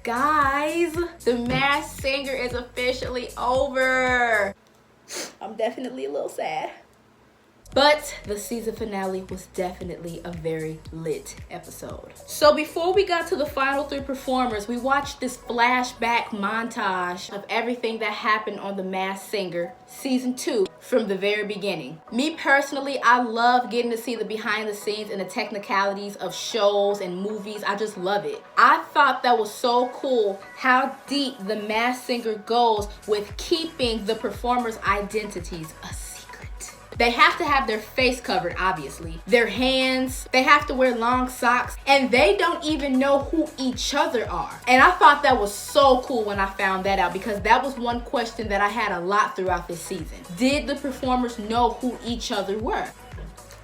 Guys, the Masked Singer is officially over. I'm definitely a little sad. But the season finale was definitely a very lit episode. So before we got to the final 3 performers, we watched this flashback montage of everything that happened on The Masked Singer season 2 from the very beginning. Me personally, I love getting to see the behind the scenes and the technicalities of shows and movies. I just love it. I thought that was so cool how deep The Masked Singer goes with keeping the performers' identities a secret. They have to have their face covered, obviously. Their hands, they have to wear long socks, and they don't even know who each other are. And I thought that was so cool when I found that out, because that was one question that I had a lot throughout this season. Did the performers know who each other were?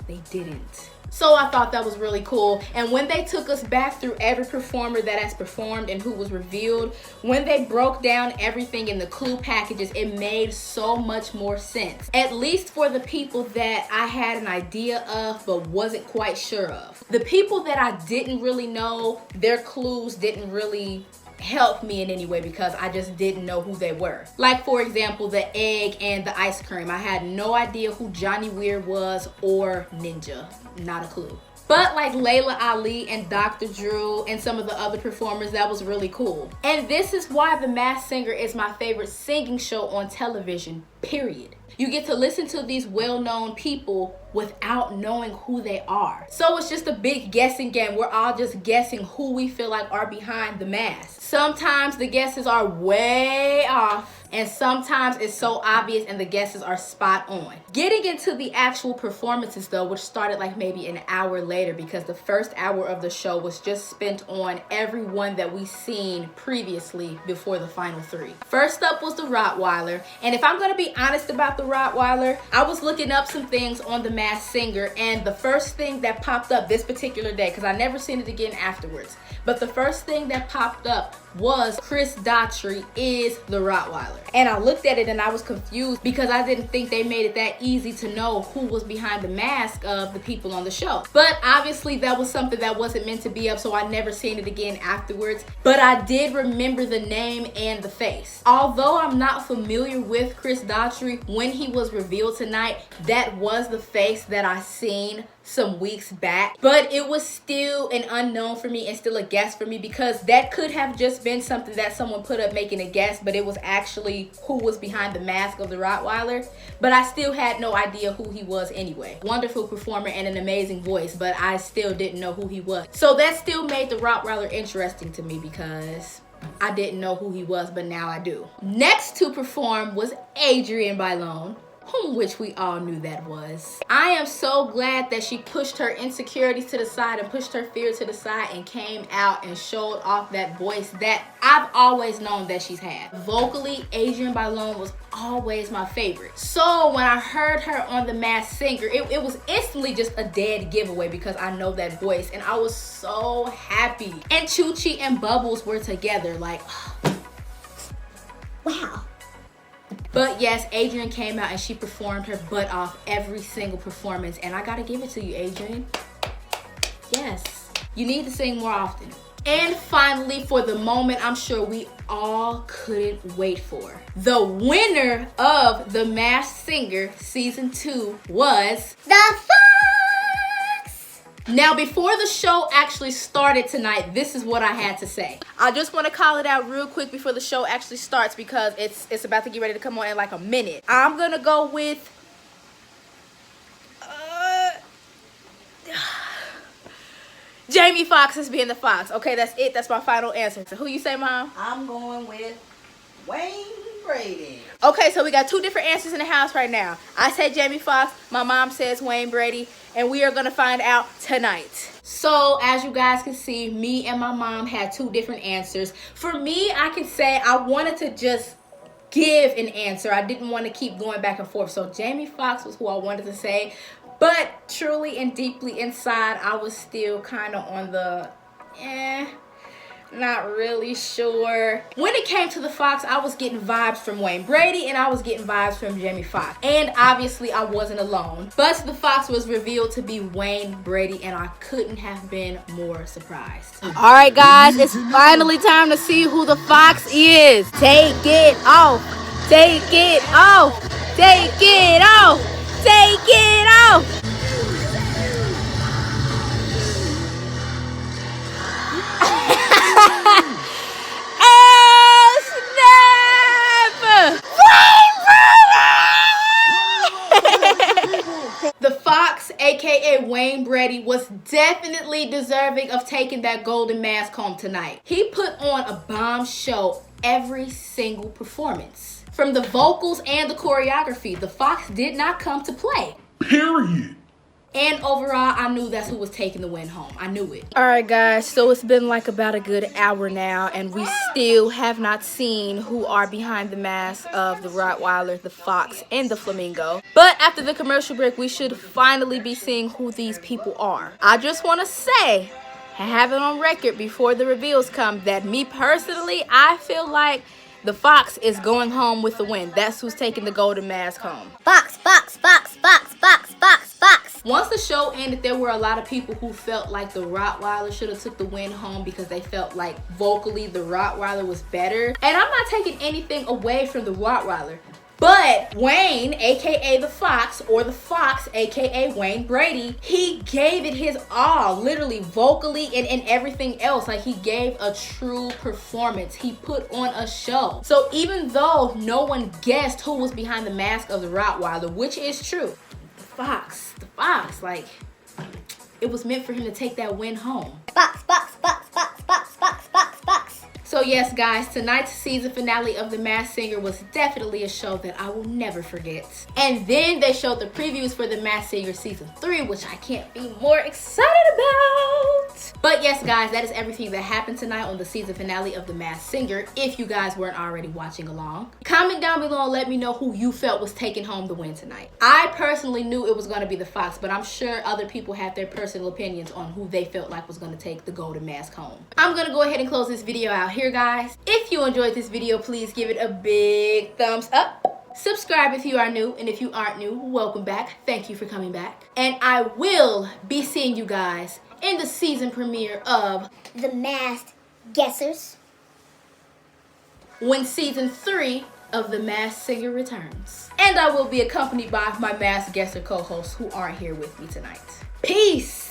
They didn't. So I thought that was really cool. And when they took us back through every performer that has performed and who was revealed, when they broke down everything in the clue packages, it made so much more sense. At least for the people that I had an idea of but wasn't quite sure of. The people that I didn't really know, their clues didn't really help me in any way because I just didn't know who they were. Like, for example, the egg and the ice cream. I had no idea who Johnny Weir was or Ninja. Not a clue. But like Layla Ali and Dr. Drew and some of the other performers, that was really cool. And this is why The Masked Singer is my favorite singing show on television, period. You get to listen to these well-known people without knowing who they are. So it's just a big guessing game. We're all just guessing who we feel like are behind the mask. Sometimes the guesses are way off, and sometimes it's so obvious and the guesses are spot on. Getting into the actual performances though, which started like maybe an hour later, because the first hour of the show was just spent on everyone that we seen previously before the final 3. First up was the Rottweiler, and if I'm gonna be honest about the Rottweiler, I was looking up some things on The Masked Singer, and the first thing that popped up this particular day, because I never seen it again afterwards, but the first thing that popped up was Chris Daughtry is the Rottweiler. And I looked at it and I was confused because I didn't think they made it that easy to know who was behind the mask of the people on the show. But obviously that was something that wasn't meant to be up, so I never seen it again afterwards. But I did remember the name and the face. Although I'm not familiar with Chris Daughtry, when he was revealed tonight, that was the face that I seen some weeks back, but it was still an unknown for me and still a guess for me, because that could have just been something that someone put up making a guess, but it was actually who was behind the mask of the Rottweiler. But I still had no idea who he was anyway. Wonderful performer and an amazing voice, but I still didn't know who he was. So that still made the Rottweiler interesting to me because I didn't know who he was, but now I do. Next to perform was Adrienne Bailon, which we all knew that was. I am so glad that she pushed her insecurities to the side and pushed her fear to the side and came out and showed off that voice that I've always known that she's had. Vocally, Adrienne Bailon was always my favorite. So when I heard her on The Masked Singer, it was instantly just a dead giveaway because I know that voice, and I was so happy. And Chuchi and Bubbles were together, like, wow. But yes, Adrienne came out and she performed her butt off every single performance, and I gotta give it to you, Adrienne. Yes, you need to sing more often. And finally, for the moment I'm sure we all couldn't wait for, the winner of The Masked Singer Season 2 was the Fox! Now, before the show actually started tonight, this is what I had to say. I just want to call it out real quick before the show actually starts, because it's about to get ready to come on in like a minute. I'm going to go with Jamie Foxx as being the Fox. Okay, that's it. That's my final answer. So who you say, Mom? I'm going with Wayne Brady. Okay, so we got 2 different answers in the house right now. I said Jamie Foxx, my mom says Wayne Brady, and we are gonna find out tonight. So as you guys can see, me and my mom had 2 different answers. For me, I can say I wanted to just give an answer. I didn't want to keep going back and forth. So Jamie Foxx was who I wanted to say, but truly and deeply inside, I was still kind of on the Not really sure. When it came to the Fox, I was getting vibes from Wayne Brady and I was getting vibes from Jamie Foxx. And obviously I wasn't alone. But the Fox was revealed to be Wayne Brady and I couldn't have been more surprised. Alright guys, it's finally time to see who the Fox is. Take it off. Take it off. Take it off. Take it off. The Fox, aka Wayne Brady, was definitely deserving of taking that golden mask home tonight. He put on a bomb show every single performance. From the vocals and the choreography, the Fox did not come to play. Period. And overall, I knew that's who was taking the win home. I knew it. Alright guys, so it's been like about a good hour now and we still have not seen who are behind the mask of the Rottweiler, the Fox, and the Flamingo. But after the commercial break, we should finally be seeing who these people are. I just want to say, have it on record before the reveals come, that me personally, I feel like the Fox is going home with the win. That's who's taking the golden mask home. Fox, Fox, Fox, Fox, Fox, Fox, Fox. Once the show ended, there were a lot of people who felt like the Rottweiler should have took the win home because they felt like vocally the Rottweiler was better. And I'm not taking anything away from the Rottweiler. But Wayne, aka the Fox, or the Fox, aka Wayne Brady, he gave it his all, literally vocally and in everything else. Like, he gave a true performance. He put on a show. So even though no one guessed who was behind the mask of the Rottweiler, which is true, the Fox, like, it was meant for him to take that win home. Fox, Fox, Fox, Fox, Fox, Fox, Fox, Fox. So yes, guys, tonight's season finale of The Masked Singer was definitely a show that I will never forget. And then they showed the previews for The Masked Singer Season 3, which I can't be more excited about. But yes, guys, that is everything that happened tonight on the season finale of The Masked Singer, if you guys weren't already watching along. Comment down below and let me know who you felt was taking home the win tonight. I personally knew it was going to be the Fox, but I'm sure other people have their personal opinions on who they felt like was going to take the golden mask home. I'm going to go ahead and close this video out here, guys. If you enjoyed this video, please give it a big thumbs up. Subscribe if you are new, and if you aren't new, welcome back. Thank you for coming back. And I will be seeing you guys in the season premiere of The Masked Guessers, when season 3 of The Masked Singer returns. And I will be accompanied by my Masked Guesser co-hosts who aren't here with me tonight. Peace!